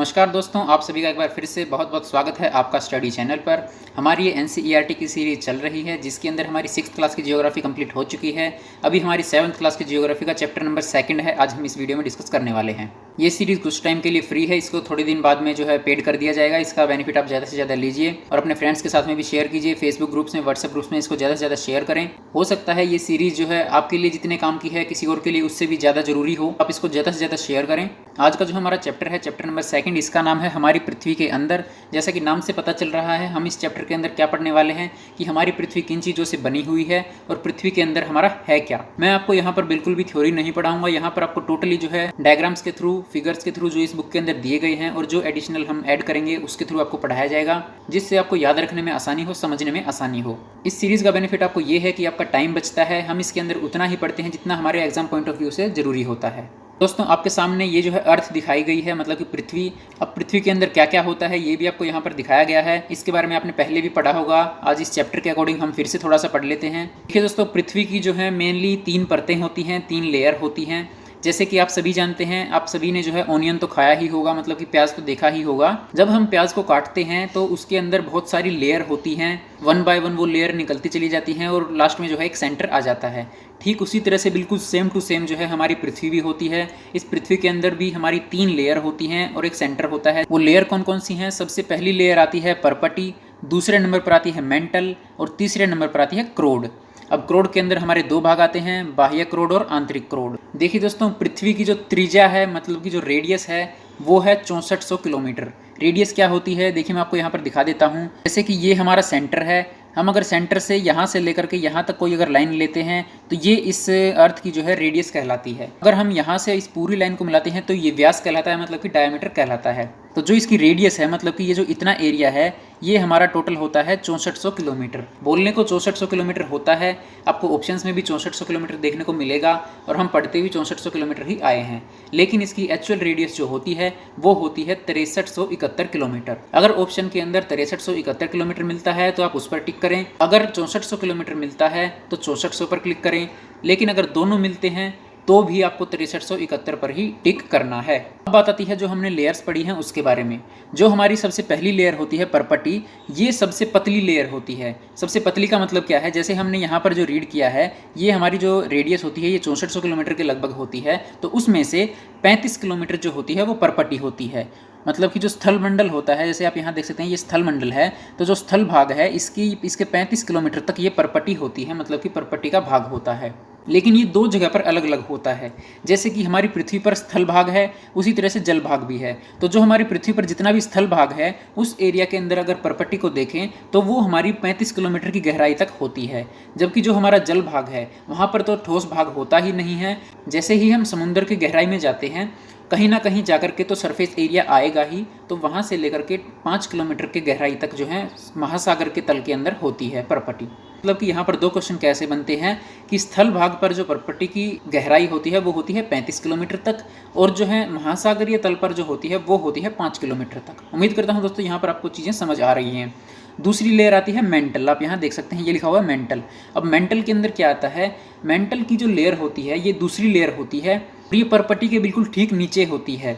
नमस्कार दोस्तों, आप सभी का एक बार फिर से बहुत बहुत स्वागत है आपका स्टडी चैनल पर। हमारी ये एनसीईआरटी की सीरीज़ चल रही है जिसके अंदर हमारी 6th क्लास की जियोग्राफी कंप्लीट हो चुकी है। अभी हमारी 7th क्लास की जियोग्राफी का चैप्टर नंबर 2 है, आज हम इस वीडियो में डिस्कस करने वाले हैं। ये सीरीज़ कुछ टाइम के लिए फ्री है, इसको थोड़े दिन बाद में जो है पेड कर दिया जाएगा। इसका बेनिफिट आप ज़्यादा से ज़्यादा लीजिए और अपने फ्रेंड्स के साथ में भी शेयर कीजिए। फेसबुक ग्रुप्स में, व्हाट्सएप ग्रुप्स में इसको ज़्यादा से ज़्यादा शेयर करें। हो सकता है ये सीरीज़ जो है आपके लिए जितने काम की है किसी और के लिए उससे भी ज़्यादा जरूरी हो, आप इसको ज़्यादा से ज़्यादा शेयर करें। आज का जो हमारा चैप्टर है, चैप्टर नंबर 2, इसका नाम है हमारी पृथ्वी के अंदर। जैसा कि नाम से पता चल रहा है, हम इस चैप्टर के अंदर क्या पढ़ने वाले हैं कि हमारी पृथ्वी किन चीज़ों से बनी हुई है और पृथ्वी के अंदर हमारा है क्या। मैं आपको यहाँ पर बिल्कुल भी थ्योरी नहीं पढ़ाऊंगा, यहाँ पर आपको टोटली जो है डायग्राम्स के थ्रू, फिगर्स के थ्रू जो इस बुक के अंदर दिए गए हैं और जो एडिशनल हम ऐड करेंगे उसके थ्रू आपको पढ़ाया जाएगा, जिससे आपको याद रखने में आसानी हो, समझने में आसानी हो। इस सीरीज़ का बेनिफिट आपको ये है कि आपका टाइम बचता है। हम इसके अंदर उतना ही पढ़ते हैं जितना हमारे एग्जाम पॉइंट ऑफ व्यू से जरूरी होता है। दोस्तों, आपके सामने ये जो है अर्थ दिखाई गई है, मतलब कि पृथ्वी। अब पृथ्वी के अंदर क्या क्या होता है ये भी आपको यहाँ पर दिखाया गया है। इसके बारे में आपने पहले भी पढ़ा होगा, आज इस चैप्टर के अकॉर्डिंग हम फिर से थोड़ा सा पढ़ लेते हैं। देखिए दोस्तों, पृथ्वी की जो है मेनली 3 परतें होती हैं, 3 लेयर होती हैं। जैसे कि आप सभी जानते हैं, आप सभी ने जो है ऑनियन तो खाया ही होगा, मतलब कि प्याज तो देखा ही होगा। जब हम प्याज को काटते हैं तो उसके अंदर बहुत सारी लेयर होती हैं, 1 बाय 1 वो लेयर निकलती चली जाती हैं और लास्ट में जो है एक सेंटर आ जाता है। ठीक उसी तरह से बिल्कुल सेम टू सेम जो है हमारी पृथ्वी भी होती है। इस पृथ्वी के अंदर भी हमारी 3 लेयर होती हैं और एक सेंटर होता है। वो लेयर कौन कौन सी हैं? सबसे पहली लेयर आती है परपटी, दूसरे नंबर पर आती है मेंटल और तीसरे नंबर पर आती है क्रोड। अब क्रोड के अंदर हमारे 2 भाग आते हैं, बाह्य क्रोड और आंतरिक क्रोड। देखिए दोस्तों, पृथ्वी की जो त्रिज्या है, मतलब कि जो रेडियस है, वो है 6400 किलोमीटर। रेडियस क्या होती है देखिए, मैं आपको यहाँ पर दिखा देता हूँ। जैसे कि ये हमारा सेंटर है, हम अगर सेंटर से यहाँ से लेकर के यहाँ तक कोई अगर लाइन लेते हैं तो ये इस अर्थ की जो है रेडियस कहलाती है। अगर हम यहाँ से इस पूरी लाइन को मिलाते हैं तो ये व्यास कहलाता है, मतलब कि डायमीटर कहलाता है। तो जो इसकी रेडियस है, मतलब कि ये जो इतना एरिया है, ये हमारा टोटल होता है 6400 किलोमीटर। बोलने को 6400 किलोमीटर होता है, आपको ऑप्शंस में भी 6400 किलोमीटर देखने को मिलेगा और हम पढ़ते भी 6400 किलोमीटर ही आए हैं। लेकिन इसकी एक्चुअल रेडियस जो होती है वो होती है 6371 किलोमीटर। अगर ऑप्शन के अंदर 6371 किलोमीटर मिलता है तो आप उस पर टिक करें, अगर 6400 किलोमीटर मिलता है तो 6400 पर क्लिक करें, लेकिन अगर दोनों मिलते हैं तो भी आपको 6371 पर ही टिक करना है। अब बात आती है जो हमने लेयर्स पढ़ी हैं उसके बारे में। जो हमारी सबसे पहली लेयर होती है परपटी, ये सबसे पतली लेयर होती है। सबसे पतली का मतलब क्या है? जैसे हमने यहाँ पर जो रीड किया है, ये हमारी जो रेडियस होती है ये 6400 किलोमीटर के लगभग होती है, तो उसमें से 35 किलोमीटर जो होती है वो परपटी होती है। मतलब कि जो स्थल मंडल होता है, जैसे आप यहाँ देख सकते हैं ये स्थल मंडल है, तो जो स्थल भाग है इसके 35 किलोमीटर तक ये परपटी होती है, मतलब कि परपटी का भाग होता है। लेकिन ये 2 जगह पर अलग अलग होता है। जैसे कि हमारी पृथ्वी पर स्थल भाग है, उसी तरह से जल भाग भी है। तो जो हमारी पृथ्वी पर जितना भी स्थल भाग है उस एरिया के अंदर अगर परपटी को देखें तो वो हमारी 35 किलोमीटर की गहराई तक होती है। जबकि जो हमारा जल भाग है वहाँ पर तो ठोस भाग होता ही नहीं है। जैसे ही हम समुद्र की गहराई में जाते हैं, कहीं ना कहीं जाकर के तो सरफेस एरिया आएगा ही, तो वहाँ से लेकर के 5 किलोमीटर के गहराई तक जो है महासागर के तल के अंदर होती है परपटी। मतलब कि यहाँ पर 2 क्वेश्चन कैसे बनते हैं कि स्थल भाग पर जो परपटी की गहराई होती है वो होती है 35 किलोमीटर तक, और जो है महासागरीय तल पर जो होती है वो होती है 5 किलोमीटर तक। उम्मीद करता हूँ दोस्तों यहाँ पर आपको चीज़ें समझ आ रही हैं। दूसरी लेयर आती है मेंटल। आप यहाँ देख सकते हैं ये लिखा हुआ है मेंटल। अब मेंटल के अंदर क्या आता है? मेंटल की जो लेयर होती है ये दूसरी लेयर होती है, ये परपटी के बिल्कुल ठीक नीचे होती है।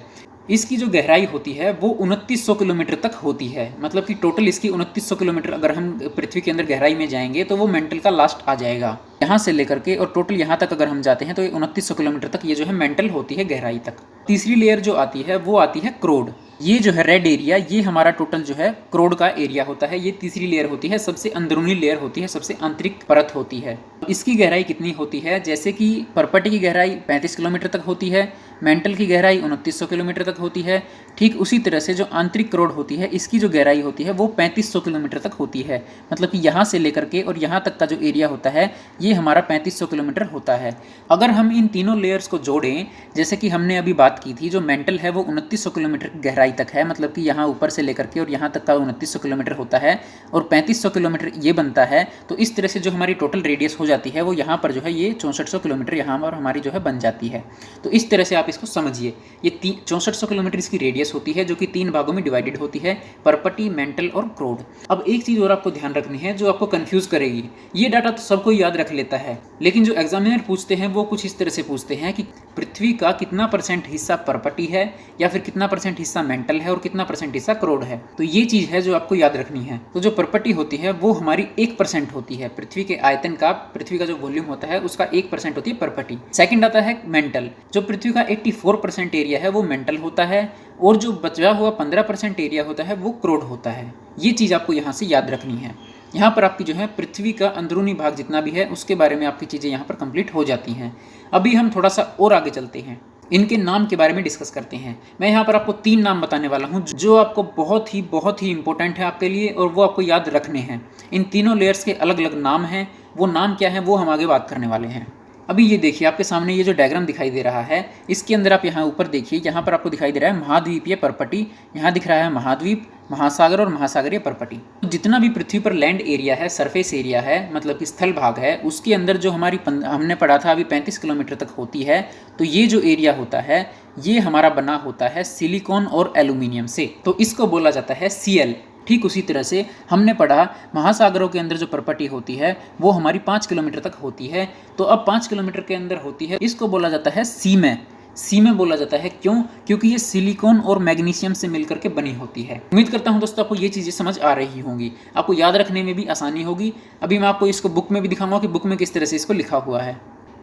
इसकी जो गहराई होती है वो 2900 किलोमीटर तक होती है। मतलब कि टोटल इसकी 2900 किलोमीटर अगर हम पृथ्वी के अंदर गहराई में जाएंगे तो वो मेंटल का लास्ट आ जाएगा यहाँ से लेकर के, और टोटल यहाँ तक अगर हम जाते हैं तो ये 2900 किलोमीटर तक ये जो है मेंटल होती है गहराई तक। तीसरी लेयर जो आती है वो आती है क्रोड। ये जो है रेड एरिया, ये हमारा टोटल जो है क्रोड का एरिया होता है। ये तीसरी लेयर होती है, सबसे अंदरूनी लेयर होती है, सबसे आंतरिक परत होती है। इसकी गहराई कितनी होती है? जैसे कि परपटी की गहराई 35 किलोमीटर तक होती है, मेंटल की गहराई 2900 किलोमीटर तक होती है। ठीक उसी तरह से जो आंतरिक क्रोड होती है, इसकी जो गहराई होती है वो 3500 किलोमीटर तक होती है। मतलब कि यहाँ से लेकर के और यहाँ तक का जो एरिया होता है ये हमारा 3500 किलोमीटर होता है। अगर हम इन तीनों लेयर्स को जोड़ें, जैसे कि हमने अभी बात की थी, जो मेंटल है वो 2900 किलोमीटर की गहराई तक है, मतलब कि यहाँ ऊपर से लेकर के और यहाँ तक का 2900 किलोमीटर होता है, और 3500 किलोमीटर ये बनता है। तो इस तरह से जो हमारी टोटल रेडियस हो जाती है वो यहाँ पर जो है ये 6400 किलोमीटर यहाँ पर हमारी जो है बन जाती है। तो इस तरह से आप इसको समझिए। ये 6400 किलोमीटर इसकी रेडियस होती है, जो कि 3 भागों में डिवाइडेड होती है, परपटी, मेंटल और क्रोड। अब एक चीज़ और आपको ध्यान रखनी है जो आपको कंफ्यूज करेगी। ये डाटा तो सबको याद रख लेता है, लेकिन जो एग्जामिनर पूछते हैं वो कुछ इस तरह से पूछते हैं कि पृथ्वी का कितना % हिस्सा पर्पटी है या फिर कितना % हिस्सा मेंटल है और कितना % हिस्सा क्रोड है। तो ये चीज़ है जो आपको याद रखनी है। तो जो पर्पटी होती है वो हमारी 1% होती है। पृथ्वी के आयतन का, पृथ्वी का जो वॉल्यूम होता है उसका 1% होती है पर्पटी। सेकंड आता है मेंटल। जो पृथ्वी का 84% एरिया है वो मेंटल होता है और जो बचा हुआ 15% एरिया होता है वो क्रोड होता है। ये चीज़ आपको यहाँ से याद रखनी है। यहाँ पर आपकी जो है पृथ्वी का अंदरूनी भाग जितना भी है उसके बारे में आपकी चीज़ें यहाँ पर कंप्लीट हो जाती हैं। अभी हम थोड़ा सा और आगे चलते हैं, इनके नाम के बारे में डिस्कस करते हैं। मैं यहाँ पर आपको 3 नाम बताने वाला हूँ जो आपको बहुत ही इंपॉर्टेंट है आपके लिए और वो आपको याद रखने हैं। इन तीनों लेयर्स के अलग अलग नाम हैं, वो नाम क्या है वो हम आगे बात करने वाले हैं। अभी ये देखिए आपके सामने ये जो डायग्राम दिखाई दे रहा है, इसके अंदर आप यहाँ ऊपर देखिए, यहाँ पर आपको दिखाई दे रहा है महाद्वीपीय पर्पटी, यहाँ दिख रहा है महाद्वीप, महासागर और महासागरीय पर्पटी। तो जितना भी पृथ्वी पर लैंड एरिया है, सरफेस एरिया है, मतलब कि स्थल भाग है, उसके अंदर जो हमारी हमने पढ़ा था अभी 35 किलोमीटर तक होती है, तो ये जो एरिया होता है ये हमारा बना होता है सिलिकॉन और एल्यूमिनियम से, तो इसको बोला जाता है Cl। ठीक उसी तरह से हमने पढ़ा महासागरों के अंदर जो पर्पटी होती है वो हमारी 5 किलोमीटर तक होती है, तो अब 5 किलोमीटर के अंदर होती है, इसको बोला जाता है सीमे। सीमे बोला जाता है क्यों? क्योंकि ये सिलिकॉन और मैग्नीशियम से मिलकर के बनी होती है। उम्मीद करता हूं दोस्तों आपको ये चीज़ें समझ आ रही होंगी, आपको याद रखने में भी आसानी होगी। अभी मैं आपको इसको बुक में भी दिखाऊंगा कि बुक में किस तरह से इसको लिखा हुआ है।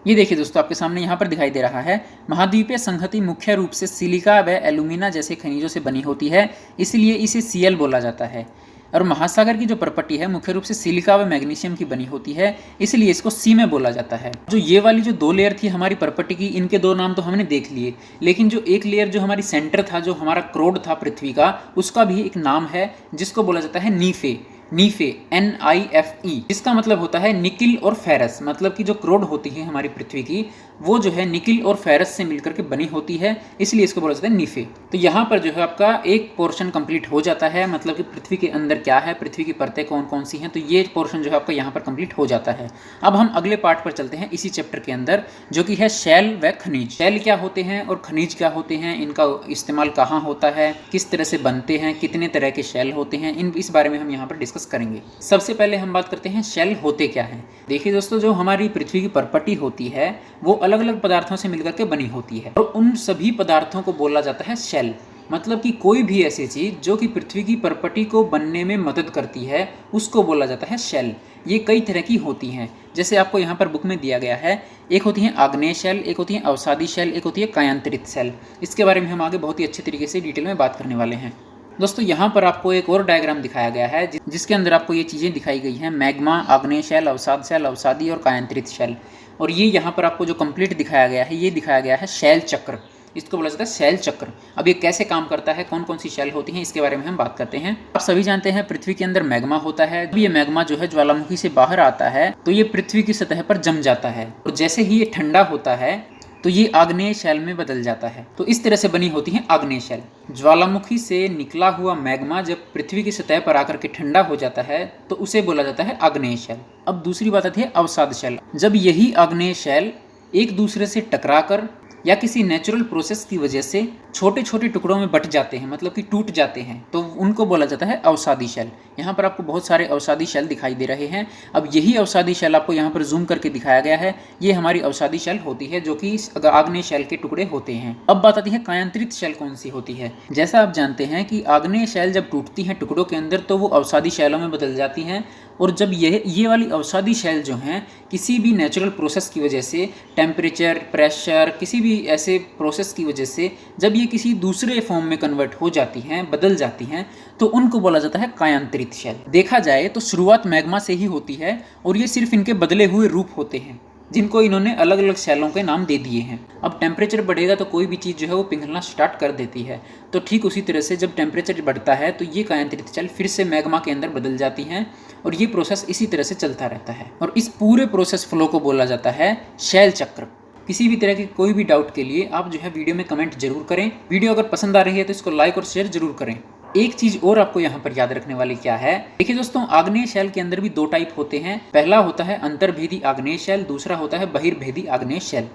ये देखिए दोस्तों आपके सामने यहाँ पर दिखाई दे रहा है, महाद्वीपीय संहति मुख्य रूप से सिलिका व एल्यूमिना जैसे खनिजों से बनी होती है, इसलिए इसे Cl बोला जाता है। और महासागर की जो पर्पटी है मुख्य रूप से सिलिका व मैग्नीशियम की बनी होती है, इसलिए इसको सीमे बोला जाता है। जो ये वाली जो 2 लेयर थी हमारी पर्पटी की, इनके 2 नाम तो हमने देख लिए, लेकिन जो एक लेयर जो हमारी सेंटर था, जो हमारा क्रोड था पृथ्वी का, उसका भी एक नाम है जिसको बोला जाता है नीफे। नीफे NIFE, जिसका मतलब होता है निकिल और फेरस। मतलब कि जो क्रोड होती है हमारी पृथ्वी की वो जो है निकिल और फेरस से मिलकर के बनी होती है, इसलिए इसको बोला जाता है नीफे। तो यहाँ पर जो है आपका एक पोर्शन कंप्लीट हो जाता है, मतलब कि पृथ्वी के अंदर क्या है, पृथ्वी की परतें कौन कौन सी हैं, तो ये पोर्शन जो है आपका यहाँ पर कंप्लीट हो जाता है। अब हम अगले पार्ट पर चलते हैं इसी चैप्टर के अंदर, जो कि है शैल व खनिज। शैल क्या होते हैं और खनिज क्या होते हैं, इनका इस्तेमाल कहाँ होता है, किस तरह से बनते हैं, कितने तरह के शैल होते हैं, इस बारे में हम यहाँ पर डिस्कस करेंगे। सबसे पहले हम बात करते हैं शैल होते क्या हैं। देखिए दोस्तों, जो हमारी पृथ्वी की पर्पटी होती है वो अलग अलग पदार्थों से मिलकर के बनी होती है और उन सभी पदार्थों को बोला जाता है शैल। मतलब कि कोई भी ऐसी चीज़ जो कि पृथ्वी की पर्पटी को बनने में मदद करती है उसको बोला जाता है शैल। ये कई तरह की होती हैं, जैसे आपको यहाँ पर बुक में दिया गया है। एक होती है आग्नेय शैल, एक होती है अवसादी शैल, एक होती है कायांतरित शैल। इसके बारे में हम आगे बहुत ही अच्छे तरीके से डिटेल में बात करने वाले हैं। दोस्तों यहाँ पर आपको एक और डायग्राम दिखाया गया है जिसके अंदर आपको ये चीज़ें दिखाई गई हैं, मैग्मा, आग्नेय शैल, अवसादी और कायांतरित शैल। और ये यहाँ पर आपको जो कंप्लीट दिखाया गया है, ये दिखाया गया है शैल चक्र। इसको बोला जाता है शैल चक्र। अब ये कैसे काम करता है, कौन कौन सी शैल होती हैं, इसके बारे में हम बात करते हैं। आप सभी जानते हैं पृथ्वी के अंदर मैग्मा होता है। जब ये मैग्मा जो है ज्वालामुखी से बाहर आता है तो ये पृथ्वी की सतह पर जम जाता है और जैसे ही ये ठंडा होता है तो ये आग्नेय शैल में बदल जाता है। तो इस तरह से बनी होती है आग्नेय शैल। ज्वालामुखी से निकला हुआ मैग्मा जब पृथ्वी की सतह पर आकर के ठंडा हो जाता है तो उसे बोला जाता है आग्नेय शैल। अब दूसरी बात आती है अवसाद शैल। जब यही आग्नेय शैल एक दूसरे से टकराकर या किसी नेचुरल प्रोसेस की वजह से छोटे छोटे टुकड़ों में बट जाते हैं, मतलब कि टूट जाते हैं, तो उनको बोला जाता है अवसादी शैल। यहाँ पर आपको बहुत सारे अवसादी शैल दिखाई दे रहे हैं। अब यही अवसादी शैल आपको यहाँ पर जूम करके दिखाया गया है, ये हमारी अवसादी शैल होती है जो कि आग्नेय शैल के टुकड़े होते हैं। अब बात आती है कायांतरित शैल कौन सी होती है। जैसा आप जानते हैं कि आग्नेय शैल जब टूटती हैं टुकड़ों के अंदर तो वो अवसादी शैलों में बदल जाती हैं, और जब ये वाली अवसादी शैल जो हैं किसी भी नेचुरल प्रोसेस की वजह से, टेम्परेचर, प्रेशर, किसी भी ऐसे प्रोसेस की वजह से जब ये किसी दूसरे फॉर्म में कन्वर्ट हो जाती हैं, बदल जाती हैं, तो उनको बोला जाता है कायांतरित शैल। देखा जाए तो शुरुआत मैग्मा से ही होती है और ये सिर्फ इनके बदले हुए रूप होते हैं जिनको इन्होंने अलग अलग शैलों के नाम दे दिए हैं। अब टेम्परेचर बढ़ेगा तो कोई भी चीज़ जो है वो पिघलना स्टार्ट कर देती है, तो ठीक उसी तरह से जब टेम्परेचर बढ़ता है तो ये कायांतरित शैल फिर से मैग्मा के अंदर बदल जाती हैं और ये प्रोसेस इसी तरह से चलता रहता है और इस पूरे प्रोसेस फ्लो को बोला जाता है शैल चक्र। किसी भी तरह के कोई भी डाउट के लिए आप जो है वीडियो में कमेंट जरूर करें। वीडियो अगर पसंद आ रही है तो इसको लाइक और शेयर जरूर करें। एक चीज और आपको यहाँ पर याद रखने वाली क्या है, देखिए दोस्तों, आग्नेय शैल के अंदर भी 2 टाइप होते हैं। पहला होता है अंतर्भेदी आग्नेय शैल, दूसरा होता है बहिर्भेदी आग्नेय शैल।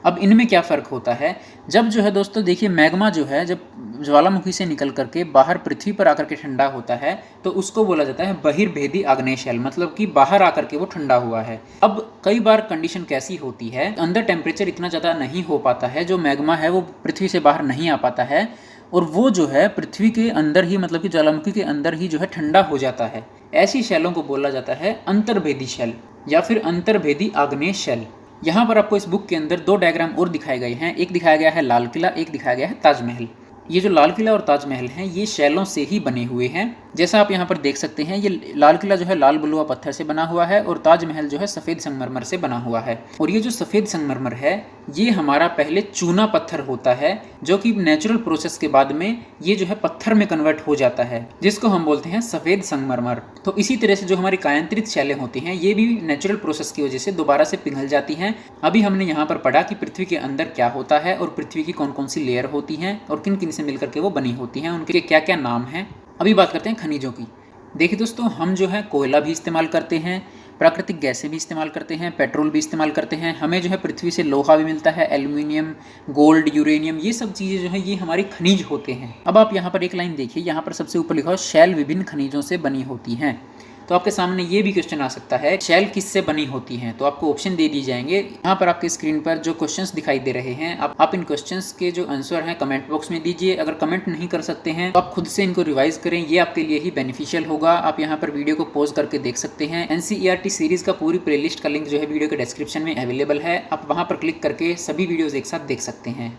अब इनमें क्या फ़र्क होता है, जब जो है दोस्तों देखिए मैग्मा जो है जब ज्वालामुखी से निकल करके बाहर पृथ्वी पर आकर के ठंडा होता है तो उसको बोला जाता है बहिर्भेदी आग्नेय शैल, मतलब कि बाहर आकर के वो ठंडा हुआ है। अब कई बार कंडीशन कैसी होती है, अंदर टेम्परेचर इतना ज़्यादा नहीं हो पाता है, जो मैग्मा है वो पृथ्वी से बाहर नहीं आ पाता है और वो जो है पृथ्वी के अंदर ही, मतलब कि ज्वालामुखी के अंदर ही जो है ठंडा हो जाता है। ऐसी शैलों को बोला जाता है अंतर्भेदी शैल या फिर अंतर्भेदी आग्नेय शैल। यहाँ पर आपको इस बुक के अंदर दो डायग्राम और दिखाए गए हैं, एक दिखाया गया है लाल किला, एक दिखाया गया है ताजमहल। ये जो लाल किला और ताजमहल हैं ये शैलों से ही बने हुए हैं। जैसा आप यहाँ पर देख सकते हैं, ये लाल किला जो है लाल बलुआ पत्थर से बना हुआ है और ताजमहल जो है सफ़ेद संगमरमर से बना हुआ है। और ये जो सफ़ेद संगमरमर है ये हमारा पहले चूना पत्थर होता है, जो कि नेचुरल प्रोसेस के बाद में ये जो है पत्थर में कन्वर्ट हो जाता है, जिसको हम बोलते हैं सफ़ेद संगमरमर। तो इसी तरह से जो हमारी कायांतरित शैलें होती हैं ये भी नेचुरल प्रोसेस की वजह से दोबारा से पिघल जाती हैं। अभी हमने यहाँ पर पढ़ा कि पृथ्वी के अंदर क्या होता है और पृथ्वी की कौन कौन सी लेयर होती हैं और किन किन से मिलकर के वो बनी होती हैं, उनके क्या क्या नाम हैं। अभी बात करते हैं खनिजों की। देखिए दोस्तों, हम जो है कोयला भी इस्तेमाल करते हैं, प्राकृतिक गैसें भी इस्तेमाल करते हैं, पेट्रोल भी इस्तेमाल करते हैं, हमें जो है पृथ्वी से लोहा भी मिलता है, एल्युमिनियम, गोल्ड, यूरेनियम, ये सब चीज़ें जो है ये हमारी खनिज होते हैं। अब आप यहाँ पर एक लाइन देखिए, यहाँ पर सबसे ऊपर लिखा हो शैल विभिन्न खनिजों से बनी होती हैं। तो आपके सामने ये भी क्वेश्चन आ सकता है शैल किससे बनी होती हैं, तो आपको ऑप्शन दे दी जाएंगे। यहाँ पर आपके स्क्रीन पर जो क्वेश्चंस दिखाई दे रहे हैं, आप इन क्वेश्चंस के जो आंसर हैं कमेंट बॉक्स में दीजिए। अगर कमेंट नहीं कर सकते हैं तो आप खुद से इनको रिवाइज करें, ये आपके लिए ही बेनिफिशियल होगा। आप यहाँ पर वीडियो को पॉज करके देख सकते हैं। NCERT सीरीज का पूरी प्लेलिस्ट का लिंक जो है वीडियो के डिस्क्रिप्शन में अवेलेबल है, आप वहाँ पर क्लिक करके सभी वीडियोज़ एक साथ देख सकते हैं।